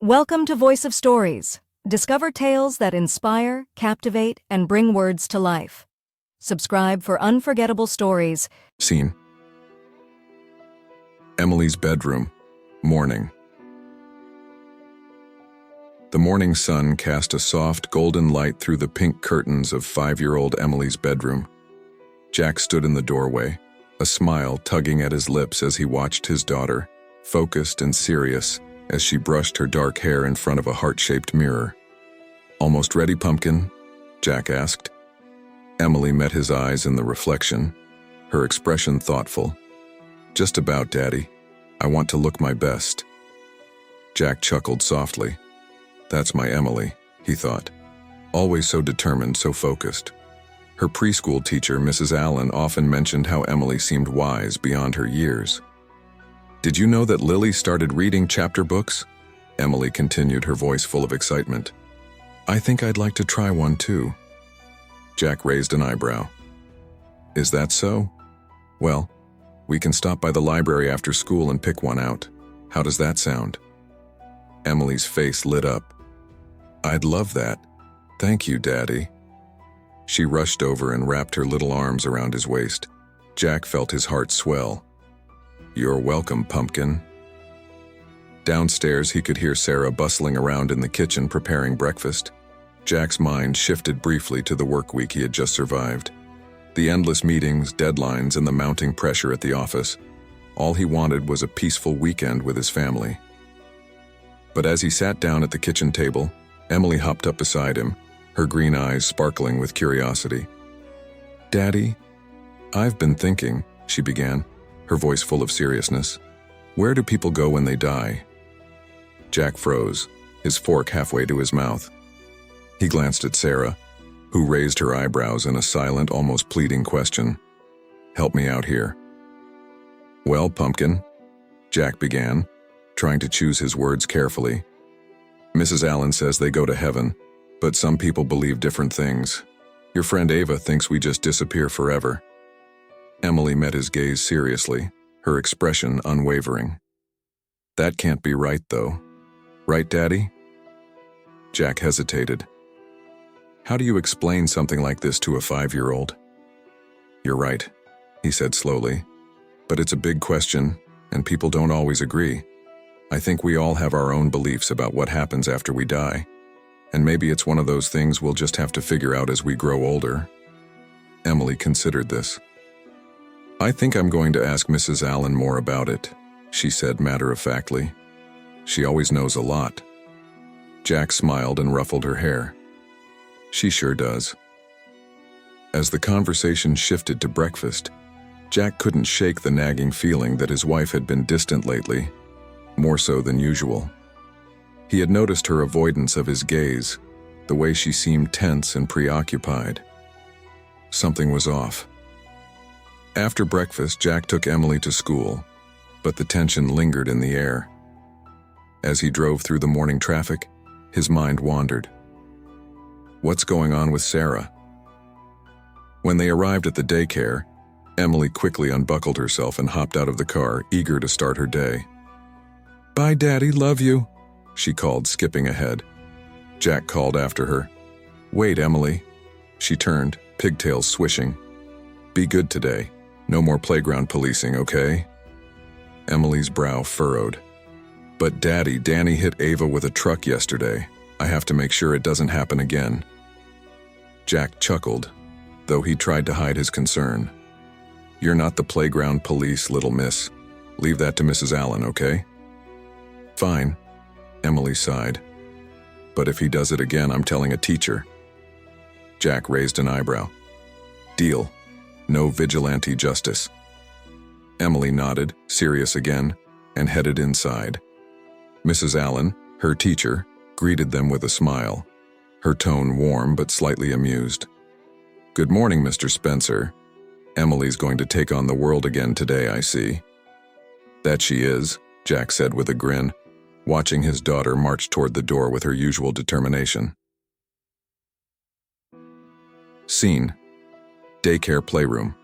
Welcome to Voice of Stories. Discover tales that inspire, captivate, and bring words to life. Subscribe for unforgettable stories. Scene. Emily's bedroom. Morning. The morning sun cast a soft golden light through the pink curtains of 5-year-old Emily's bedroom. Jack stood in the doorway, a smile tugging at his lips as he watched his daughter, focused and serious, as she brushed her dark hair in front of a heart-shaped mirror. "Almost ready, pumpkin?" Jack asked. Emily met his eyes in the reflection, her expression thoughtful. "Just about, Daddy. I want to look my best." Jack chuckled softly. "That's my Emily," he thought. Always so determined, so focused. Her preschool teacher, Mrs. Allen, often mentioned how Emily seemed wise beyond her years. "Did you know that Lily started reading chapter books?" Emily continued, her voice full of excitement. "I think I'd like to try one too." Jack raised an eyebrow. "Is that so? Well, we can stop by the library after school and pick one out. How does that sound?" Emily's face lit up. "I'd love that. Thank you, Daddy." She rushed over and wrapped her little arms around his waist. Jack felt his heart swell. "You're welcome, pumpkin." Downstairs, he could hear Sarah bustling around in the kitchen preparing breakfast. Jack's mind shifted briefly to the work week he had just survived. The endless meetings, deadlines, and the mounting pressure at the office. All he wanted was a peaceful weekend with his family. But as he sat down at the kitchen table, Emily hopped up beside him, her green eyes sparkling with curiosity. "Daddy, I've been thinking," she began, her voice full of seriousness. "Where do people go when they die?" Jack froze, his fork halfway to his mouth. He glanced at Sarah, who raised her eyebrows in a silent, almost pleading question. "Help me out here." "Well, pumpkin," Jack began, trying to choose his words carefully. "Mrs. Allen says they go to heaven, but some people believe different things. Your friend Ava thinks we just disappear forever." Emily met his gaze seriously, her expression unwavering. "That can't be right, though. Right, Daddy?" Jack hesitated. "How do you explain something like this to a 5-year-old? "You're right," he said slowly. "But it's a big question, and people don't always agree. I think we all have our own beliefs about what happens after we die. And maybe it's one of those things we'll just have to figure out as we grow older." Emily considered this. "I think I'm going to ask Mrs. Allen more about it," she said matter-of-factly. "She always knows a lot." Jack smiled and ruffled her hair. "She sure does." As the conversation shifted to breakfast, Jack couldn't shake the nagging feeling that his wife had been distant lately, more so than usual. He had noticed her avoidance of his gaze, the way she seemed tense and preoccupied. Something was off. After breakfast, Jack took Emily to school, but the tension lingered in the air. As he drove through the morning traffic, his mind wandered. What's going on with Sarah? When they arrived at the daycare, Emily quickly unbuckled herself and hopped out of the car, eager to start her day. "Bye, Daddy, love you," she called, skipping ahead. Jack called after her. "Wait, Emily." She turned, pigtails swishing. "Be good today. No more playground policing, okay?" Emily's brow furrowed. "But Daddy, Danny hit Ava with a truck yesterday. I have to make sure it doesn't happen again." Jack chuckled, though he tried to hide his concern. "You're not the playground police, little miss. Leave that to Mrs. Allen, okay?" "Fine," Emily sighed. "But if he does it again, I'm telling a teacher." Jack raised an eyebrow. "Deal. No vigilante justice." Emily nodded, serious again, and headed inside. Mrs. Allen, her teacher, greeted them with a smile, her tone warm but slightly amused. "Good morning, Mr. Spencer. Emily's going to take on the world again today, I see." "That she is," Jack said with a grin, watching his daughter march toward the door with her usual determination. Scene. Daycare playroom.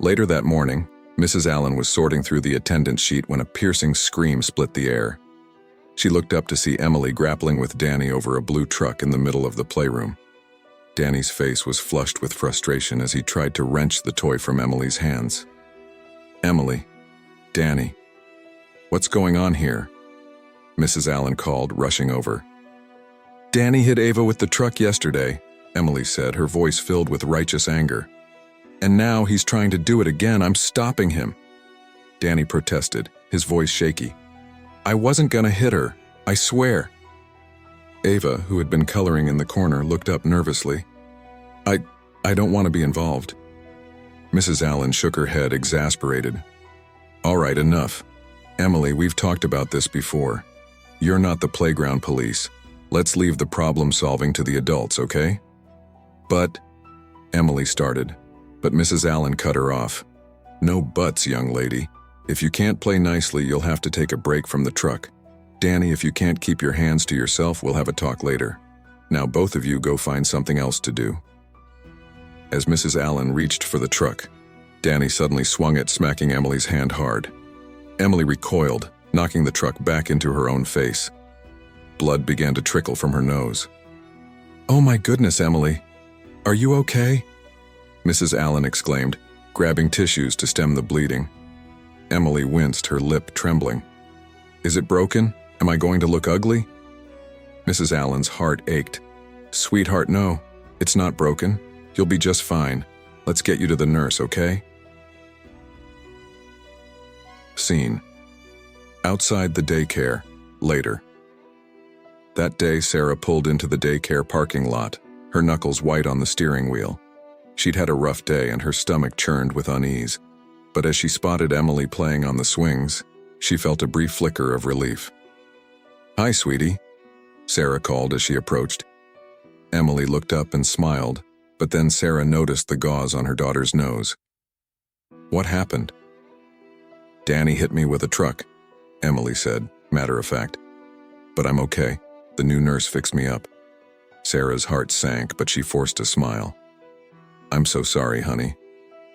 Later that morning, Mrs. Allen was sorting through the attendance sheet when a piercing scream split the air. She looked up to see Emily grappling with Danny over a blue truck in the middle of the playroom. Danny's face was flushed with frustration as he tried to wrench the toy from Emily's hands. Emily, Danny, what's going on here? Mrs. Allen called, rushing over. Danny hit Ava with the truck yesterday, Emily said, her voice filled with righteous anger. And now he's trying to do it again. I'm stopping him. Danny protested, his voice shaky. I wasn't gonna hit her, I swear. Ava, who had been coloring in the corner, looked up nervously. I don't want to be involved. Mrs. Allen shook her head, exasperated. All right, enough. Emily, we've talked about this before. You're not the playground police. Let's leave the problem solving to the adults, okay? But, Emily started, but Mrs. Allen cut her off. No buts, young lady. If you can't play nicely, you'll have to take a break from the truck. Danny, if you can't keep your hands to yourself, we'll have a talk later. Now both of you go find something else to do. As Mrs. Allen reached for the truck, Danny suddenly swung it, smacking Emily's hand hard. Emily recoiled, knocking the truck back into her own face. Blood began to trickle from her nose. Oh my goodness, Emily. Are you okay? Mrs. Allen exclaimed, grabbing tissues to stem the bleeding. Emily winced, her lip trembling. Is it broken? Am I going to look ugly? Mrs. Allen's heart ached. Sweetheart, no, it's not broken. You'll be just fine. Let's get you to the nurse, okay? Scene. Outside the daycare, later. That day, Sarah pulled into the daycare parking lot, her knuckles white on the steering wheel. She'd had a rough day and her stomach churned with unease. But as she spotted Emily playing on the swings, she felt a brief flicker of relief. Hi, sweetie, Sarah called as she approached. Emily looked up and smiled, but then Sarah noticed the gauze on her daughter's nose. What happened? Danny hit me with a truck, Emily said, matter of fact. But I'm okay. The new nurse fixed me up. Sarah's heart sank, but she forced a smile. I'm so sorry, honey.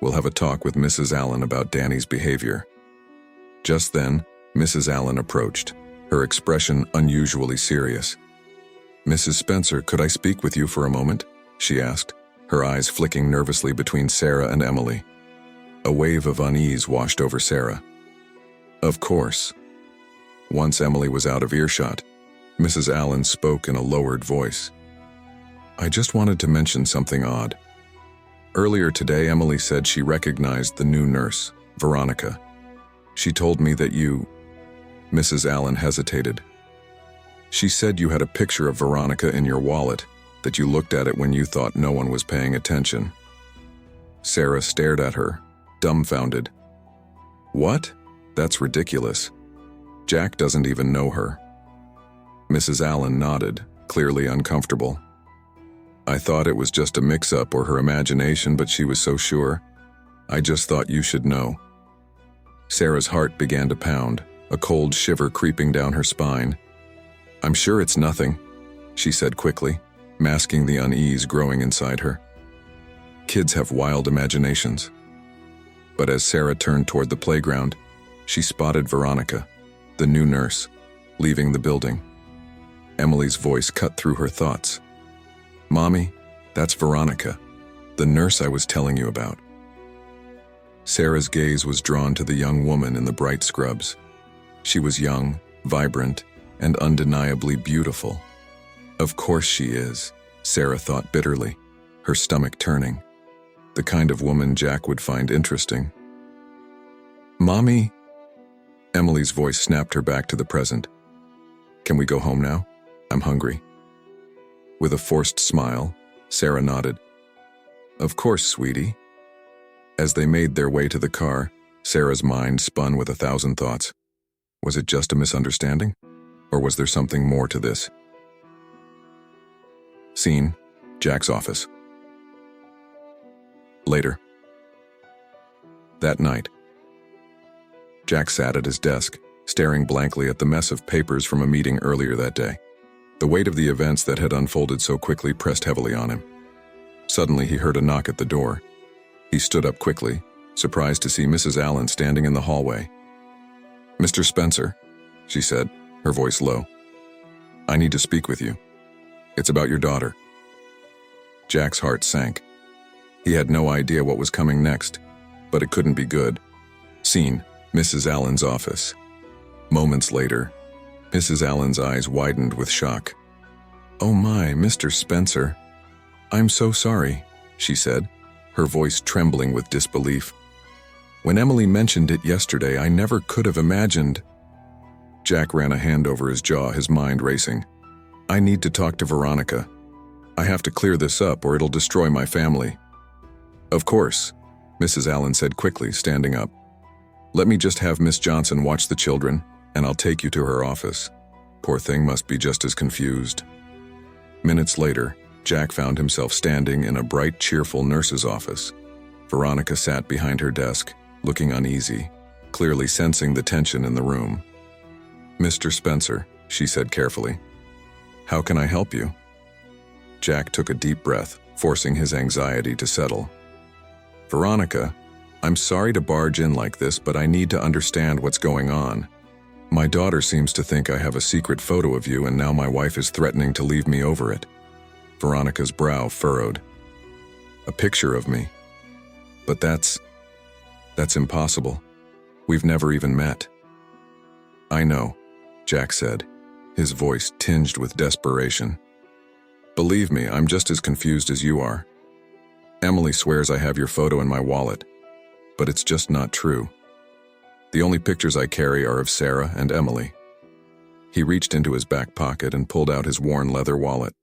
We'll have a talk with Mrs. Allen about Danny's behavior. Just then, Mrs. Allen approached, her expression unusually serious. Mrs. Spencer, could I speak with you for a moment? She asked, her eyes flicking nervously between Sarah and Emily. A wave of unease washed over Sarah. Of course. Once Emily was out of earshot, Mrs. Allen spoke in a lowered voice. I just wanted to mention something odd. Earlier today, Emily said she recognized the new nurse, Veronica. She told me that you... Mrs. Allen hesitated. She said you had a picture of Veronica in your wallet, that you looked at it when you thought no one was paying attention. Sarah stared at her, dumbfounded. What? That's ridiculous. Jack doesn't even know her. Mrs. Allen nodded, clearly uncomfortable. I thought it was just a mix-up or her imagination, but she was so sure. I just thought you should know. Sarah's heart began to pound, a cold shiver creeping down her spine. I'm sure it's nothing, she said quickly, masking the unease growing inside her. Kids have wild imaginations. But as Sarah turned toward the playground, she spotted Veronica, the new nurse, leaving the building. Emily's voice cut through her thoughts. Mommy, that's Veronica, the nurse I was telling you about. Sarah's gaze was drawn to the young woman in the bright scrubs. She was young, vibrant, and undeniably beautiful. Of course she is, Sarah thought bitterly, her stomach turning. The kind of woman Jack would find interesting. Mommy? Emily's voice snapped her back to the present. Can we go home now? I'm hungry. With a forced smile, Sarah nodded. Of course, sweetie. As they made their way to the car, Sarah's mind spun with 1,000 thoughts. Was it just a misunderstanding? Or was there something more to this? Scene: Jack's office. Later. That night, Jack sat at his desk, staring blankly at the mess of papers from a meeting earlier that day. The weight of the events that had unfolded so quickly pressed heavily on him. Suddenly, he heard a knock at the door. He stood up quickly, surprised to see Mrs. Allen standing in the hallway. Mr. Spencer, she said, her voice low. "I need to speak with you. It's about your daughter." Jack's heart sank. He had no idea what was coming next, but it couldn't be good. Scene: Mrs. Allen's office. Moments later, Mrs. Allen's eyes widened with shock. "Oh my, Mr. Spencer. I'm so sorry," she said, her voice trembling with disbelief. "When Emily mentioned it yesterday, I never could have imagined." Jack ran a hand over his jaw, his mind racing. "I need to talk to Veronica. I have to clear this up or it'll destroy my family." "Of course," Mrs. Allen said quickly, standing up. "Let me just have Miss Johnson watch the children, and I'll take you to her office." Poor thing must be just as confused. Minutes later, Jack found himself standing in a bright, cheerful nurse's office. Veronica sat behind her desk, looking uneasy, clearly sensing the tension in the room. "Mr. Spencer," she said carefully, "how can I help you?" Jack took a deep breath, forcing his anxiety to settle. "Veronica, I'm sorry to barge in like this, but I need to understand what's going on. My daughter seems to think I have a secret photo of you, and now my wife is threatening to leave me over it." Veronica's brow furrowed. "A picture of me? But that's impossible. We've never even met." "I know," Jack said, his voice tinged with desperation. "Believe me, I'm just as confused as you are. Emily swears I have your photo in my wallet, but it's just not true. The only pictures I carry are of Sarah and Emily." He reached into his back pocket and pulled out his worn leather wallet.